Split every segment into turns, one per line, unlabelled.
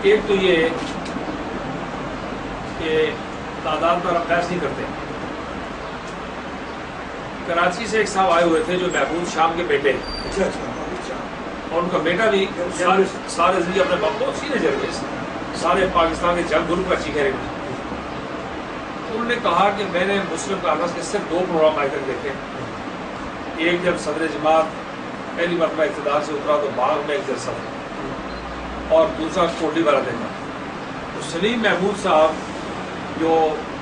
ایک تو یہ کہ تعداد پر ہم بحث نہیں کرتے. کراچی سے ایک صاحب آئے ہوئے تھے جو محبوب شام کے بیٹے، اور ان کا بیٹا بھی سارے زندگی اپنے باپ بہت سینے جرگے سارے پاکستان کے جنگ گروپ کا چیخے رہے. انہوں نے کہا کہ میں نے مسلم کانگریس کے صرف 2 پروگرام آئے تک دیکھے. ایک جب صدر جماعت پہلی مرتبہ اقتدار سے اترا تو باغ میں ایک جلسہ تھا، اور دوسرا کوٹلی والا دیکھا. تو سلیم محمود صاحب جو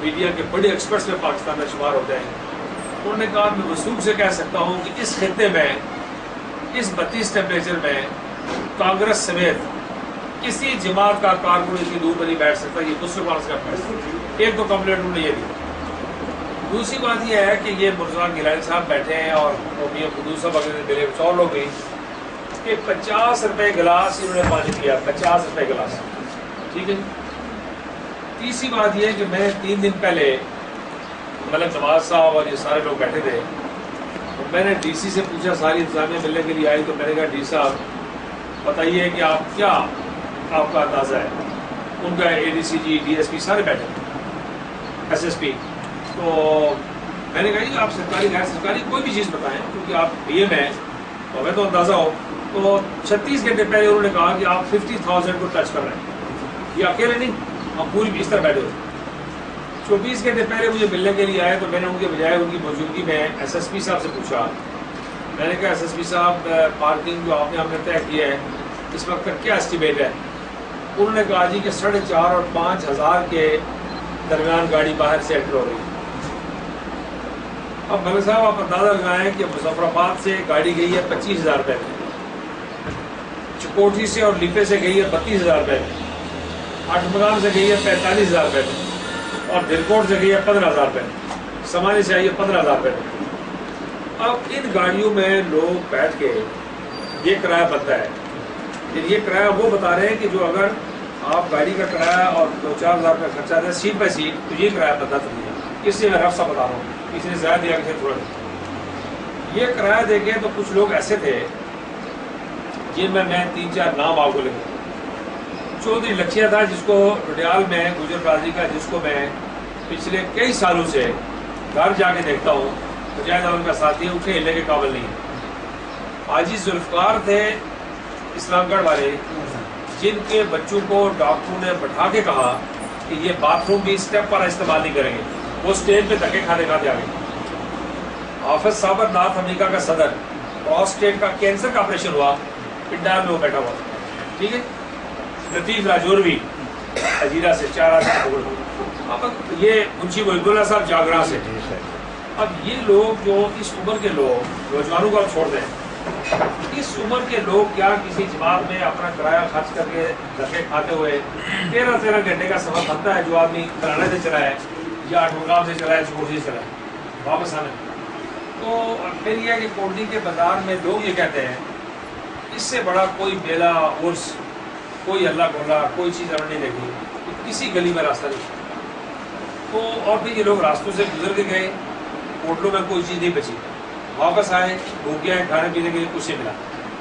میڈیا کے بڑے ایکسپرٹس میں پاکستان میں شمار ہوتے ہیں، انہوں نے کہا میں وثوق سے کہہ سکتا ہوں کہ اس خطے میں اس 32 ٹیمپریچر میں کانگریس سمیت کسی جماعت کا کارکن اتنی دور نہیں بیٹھ سکتا. یہ مسلم کانگریس کا فیصلہ. ایک تو کمپلیٹ انہوں نے یہ دی. دوسری بات یہ ہے کہ یہ مرزا گیلانی صاحب بیٹھے ہیں اور میاں قدوس صاحب وغیرہ دلے کچھ اور لوگ بھی کہ 50 روپے گلاس انہوں نے پانی پیا. 50 روپے گلاس. ٹھیک ہے. تیسری بات یہ ہے کہ میں 3 دن پہلے ملک نواز صاحب اور یہ سارے لوگ بیٹھے تھے، تو میں نے ڈی سی سے پوچھا، ساری انتظامیہ ملنے کے لیے آئی، تو میں نے کہا ڈی صاحب بتائیے کہ آپ کیا آپ کا اندازہ ہے. ان کا A D C G D S P سارے بیٹھے، ایس ایس پی. تو میں نے کہا کہ آپ سرکاری غیر سرکاری کوئی بھی چیز بتائیں کیونکہ آپ پی ایم ہیں تو ہمیں تو اندازہ ہو. تو 36 گھنٹے پہلے انہوں نے کہا کہ آپ 50,000 کو ٹچ کر رہے ہیں. یہ اکیلے نہیں، ہم پوری بستر بیٹھے ہوئے. 24 گھنٹے پہلے مجھے ملنے کے لیے آئے تو میں نے ان کے بجائے ان کی موجودگی میں ایس ایس پی صاحب سے پوچھا. میں نے کہا ایس ایس پی صاحب پارکنگ جو آپ نے ہم نے طے کی ہے اس وقت کا کیا اسٹیمیٹ ہے؟ انہوں نے کہا جی کہ 4,500 اور 5,000 کے درمیان گاڑی باہر سے انٹر ہو رہی ہے. اب ملک صاحب آپ اندازہ لگائیں کہ مظفر آباد سے گاڑی گئی ہے 25,000 روپے میں، چکوٹھی سے اور لیپے سے گئی ہے 32,000 روپے میں، آٹھ مقام سے گئی ہے 45,000 روپے میں، اور دلکوٹ سے گئی ہے 15,000 روپے میں، سمانی سے آئی ہے 15,000 روپے میں. اب ان گاڑیوں میں لوگ بیٹھ کے یہ کرایہ بنتا ہے. یہ کرایہ وہ بتا رہے ہیں کہ جو اگر آپ گاڑی کا کرایہ اور 2-4 ہزار روپے خرچہ دیں سیٹ بائی سیٹ تو یہ کرایہ بنتا تھا. اس سے میں رف سا بتا رہا ہوں، کسی نے زیادہ دیا کسی نے تھوڑا دیا. یہ کرایہ دیکھیں تو کچھ لوگ ایسے تھے جن میں 3-4 نام آپ کو لکھوں. چودھری لکھیا تھا جس کو رڈیال میں گجر برادری کا، جس کو میں پچھلے کئی سالوں سے گھر جا کے دیکھتا ہوں، مجاہد احمد کا ساتھی ہے، اٹھے ہلنے کے قابل نہیں ہے. حاجی ذوالفقار تھے اسلام گڑھ والے، جن کے بچوں کو ڈاکٹروں نے بٹھا کے کہا کہ یہ باتھ روم بھی اسٹیپ پر استعمال نہیں کریں گے. وہ اسٹیج پہ دھکے کھاتے کھاتے آ گئے. حافظ صابر ناتھ امریکہ کا صدر، پروسٹیٹ کا کینسر کا آپریشن ہوا، پنڈال میں وہ بیٹھا ہوا. ٹھیک ہے. لطیف راجوروی اجیرہ سے 4 آدمی پکڑ. اب یہ منشی محب اللہ صاحب جاگراں سے. اب یہ لوگ جو اس عمر کے لوگ، نوجوانوں کو اب چھوڑ دیں، اس عمر کے لوگ کیا کسی جماعت میں اپنا کرایہ خرچ کر کے دھکے کھاتے ہوئے 13 گھنٹے کا سفر بنتا ہے جو آدمی کرانے سے چلا ہے یا اٹھمقام سے چلا ہے، چکوٹھی سے چلا ہے واپس آنے. تو پھر یہ ہے کہ کوٹلی کے بازار میں لوگ یہ کہتے ہیں اس سے بڑا کوئی میلہ عرس، کوئی اللہ گولا، کوئی چیز ہم نے نہیں دیکھی، کسی گلی میں راستہ نہیں. تو اور پھر یہ لوگ راستوں سے گزر کے گئے، ہوٹلوں میں کوئی چیز نہیں بچی، واپس آئے، بھوکے آئے، کھانے پینے کے لیے کچھ نہیں ملا.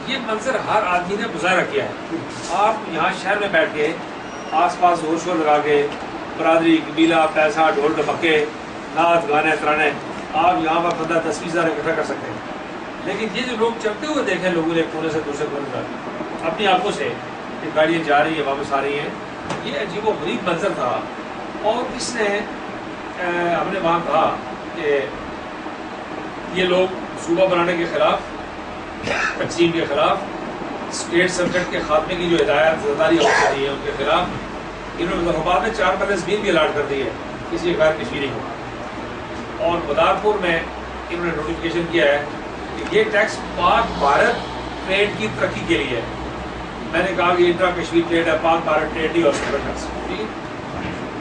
یہ منظر ہر آدمی نے مظاہرہ کیا ہے. آپ یہاں شہر میں بیٹھ کے آس پاس زور شور لگا کے برادری، قبیلہ، پیسہ، ڈھول ڈپکے، نعت گانے ترانے، آپ یہاں پر 10-20 ہزار اکٹھا کر سکتے ہیں. لیکن یہ جو لوگ چلتے ہوئے دیکھیں لوگوں نے کونے سے دوسرے کونے تک اپنی آنکھوں سے کہ گاڑیاں جا رہی ہیں واپس آ رہی ہیں، یہ عجیب و غریب منظر تھا. اور اس نے ہم نے وہاں کہا کہ یہ لوگ صوبہ بنانے کے خلاف، تقسیم کے خلاف، اسٹیٹ سبجیکٹ کے خاتمے کی جو ہدایت زرداری ہو رہی ہے ان کے خلاف. انہوں نے مظفرآباد میں 4 مرلے زمین بھی الاٹ کر دی ہے کسی غیر کشمیری کو. اور مدارپور میں انہوں نے نوٹیفیکیشن کیا ہے کہ یہ ٹیکس پاک بھارت ٹریڈ کی ترقی کے لیے ہے. میں نے کہا کہ انٹرا کشمیر ٹریڈ ہے، پاک بھارت ٹریڈ نہیں ہو سکتا ٹیکس.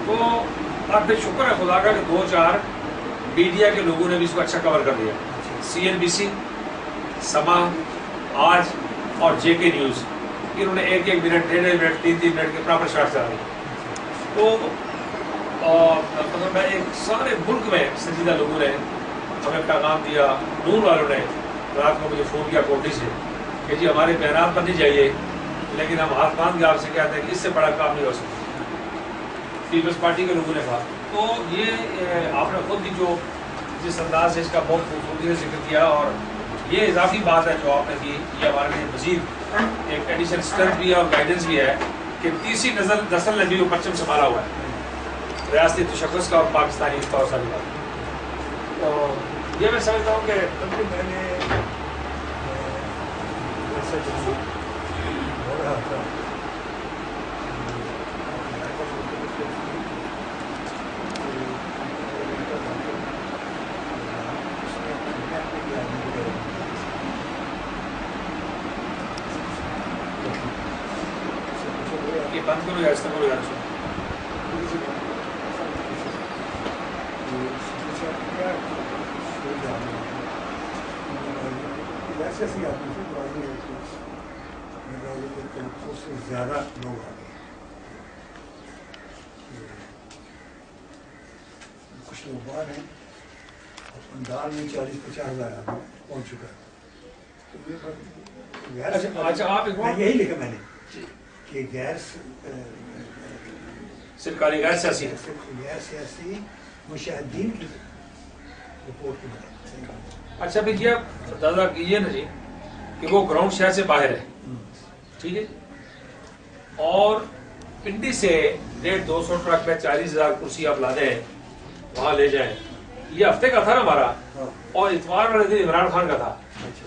تو اب پھر شکر ہے خدا کا کہ 2-4 میڈیا کے لوگوں نے بھی اس کو اچھا کور کر دیا. CNBC، سما، آج اور JK نیوز، انہوں نے 1-1 منٹ، 1.5 منٹ، 3-3 منٹ کے پراپر شارٹ چلا دی. تو مطلب میں ایک سارے ملک میں سنجیدہ لوگوں نے ہمیں پیغام دیا. نور والوں نے رات کو مجھے فون کیا کوٹھی سے کہ جی ہمارے بیانات پر نہیں جائیے، لیکن ہم ہاتھ باندھ کے آپ سے کہتے ہیں کہ اس سے بڑا کام نہیں ہو سکتا. پیپلز پارٹی کے لوگوں نے کہا. تو یہ آپ نے خود بھی جو جس انداز سے اس کا بہت خوبصورتی سے ذکر کیا, اور یہ اضافی بات ہے جو آپ نے کی, یہ ہمارے لیے مزید ایک ایڈیشنل اسٹرینتھ بھی ہے اور گائیڈنس بھی ہے کہ تیسری نسل نے بھی وہ پرچم سنبھالا ہوا ہے, ریاستی تشخص کا اور پاکستانی طور سے بھی. تو یہ میں سمجھتا ہوں کہ
میں نے ہو رہا تھا
یہ بند کرو یا استعمال کرو یار.
ایسے ایسی آدمی سے بازی ہے کہ اس سے زیادہ لوگ آ گئے. کچھ لوگ باہر ہیں اور اندال میں 40-50 ہزار آدمی پہنچ چکا ہے. یہی لکھا میں نے کہ غیر
سرکاری غیر سیاسی
غیر سیاسی مشاہدین کی رپورٹ کی بنا.
اچھا بھی یہ اندازہ کیجیے نا جی کہ وہ گراؤنڈ شہر سے باہر ہے, ٹھیک ہے, اور پنڈی سے 150-200 ٹرک میں 40,000 کرسی آپ لا دیں وہاں لے جائیں. یہ ہفتے کا تھا نا ہمارا, اور اتوار والے دن عمران خان کا تھا,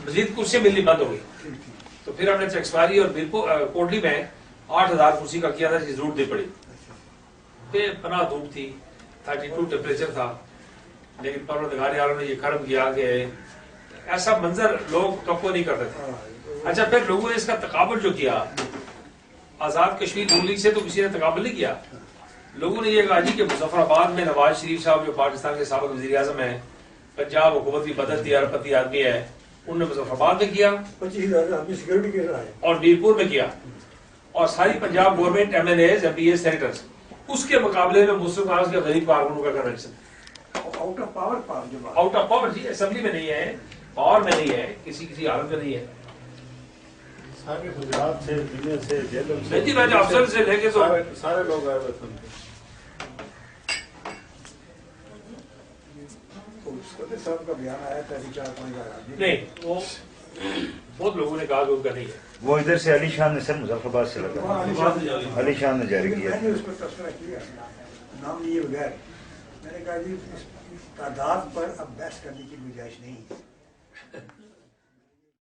مزید کرسیاں ملنی بند ہو گئی. تو پھر ہم نے چکسواری اور کوٹلی میں 8,000 کرسی کا کیا تھا, جس کی ضرورت نہیں پڑی. بے پناہ دھوپ تھی, 32 ٹیمپریچر تھا, لیکن پروردگار عالم نے یہ کرم کیا کہ ایسا منظر لوگ توقع نہیں کرتے تھے. اچھا پھر لوگوں نے اس کا تقابل جو کیا, آزاد کشمیر نون لیگ سے تو کسی نے تقابل نہیں کیا. لوگوں نے یہ کہا جی کہ مظفر آباد میں نواز شریف صاحب جو پاکستان کے سابق وزیر اعظم ہیں, پنجاب حکومت کی بدلتی اربپتی آدمی ہے, انہوں نے مظفر آباد میں کیا
25,000 آدمی سیکورٹی کے رہا ہے
اور میرپور میں کیا, اور ساری Punjab government M L As M P As senators. اس کے مقابلے میں مسلم کانگریس کے غریب کارکنوں کا convention
out of power
out of power جی, اسمبلی میں نہیں ہے, پاور میں نہیں ہے, کسی حالت میں نہیں ہے.
سارے گجرات سے دنیا سے جیلوں سے
نہیں جی, میں جو افسر سے لے کے تو
سارے لوگ آئے ہوئے تھے.
صاحب کا بیان آیا تھا
نہیں, وہ بہت لوگوں نے کہا کہ ان کا نہیں ہے.
وہ ادھر سے علی شان نے سر مظفرآباد سے لگا, علی شان نے جاری کیا.
میں نے اس کو تبصرہ کیا نام لیے بغیر. میں نے کہا جی اس تعداد پر اب بحث کرنے کی گنجائش نہیں ہے.